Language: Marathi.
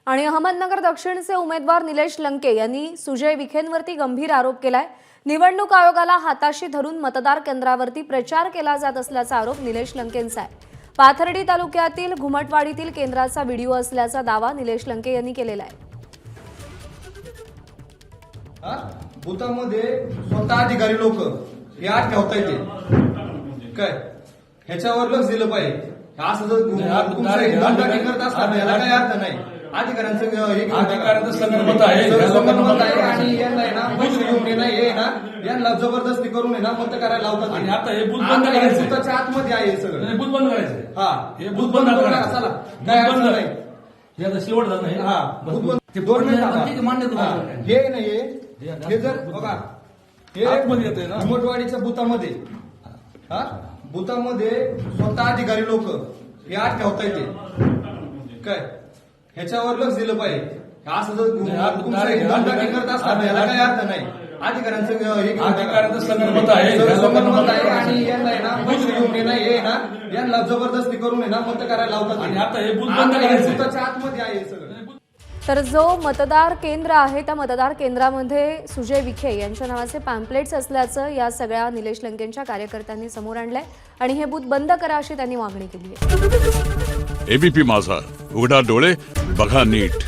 आणि अहमदनगर दक्षिणचे उमेदवार निलेश लंके यांनी सुजय विखेंवरती गंभीर आरोप केलाय। निवडणूक आयोगाला हाताशी धरून मतदार केंद्रावरती प्रचार केला जात असल्याचा आरोप निलेश लंकेंचा आहे। पाथर्डी तालुक्यातील घुमटवाडीतील केंद्राचा व्हिडिओ असल्याचा दावा निलेश लंके यांनी केलेला आहे। बुथामध्ये स्वतः अधिकारी लोक हे आत ठेवता येते काय ह्याच्यावर लक्ष दिलं पाहिजे। असं जर गुंडागिरी करत असताना याला काही अर्थ नाही। अधिकाऱ्यांचं संगणमत आहे आणि यांना आहे ना बूथ घेऊन येणं हे ना यांना जबरदस्ती करून आहे ना मत करायला लावतात। आणि आता हे बूथ बंद करायचं, बुथाच्या आतमध्ये आहे सगळं बूथ बंद करायचं। हा हे बूथ बंद करायचं, चला काय अर्थ नाही। हे आता शेवट झालं नाही। हा बूथ बंद 2 मिनिट मान्य तुम्हाला हे नाही हे जर बघा हे आतमध्ये येतंय ना घुमटवाडीच्या बुथामध्ये बुथामध्ये स्वतः अधिकारी लोक हे आत ठेवता येते काय ह्याच्यावर लक्ष दिलं पाहिजे। असं जर गुंडागिरी करत असताना याला काही अर्थ नाही। अधिकाऱ्यांचं संगणमत आहे आणि यांना आहे ना बूथ घेऊन येणं हे ना यांना जबरदस्ती करून आहे ना मत करायला लावतात। आणि आता हे बूथ बंद करायचं, बुथाच्या आतमध्ये आहे सगळं। तर जो मतदार केंद्र आहे त्या मतदार केंद्रामध्ये सुजय विखे यांच्या नावाचे पॅम्पलेट्स असल्याचं या सगळ्या निलेश लंकेंच्या कार्यकर्त्यांनी समोर आणलंय आणि हे बूथ बंद करा अशी त्यांनी मागणी केली आहे। एबीपी माझा, उघडा डोळे बघा नीट।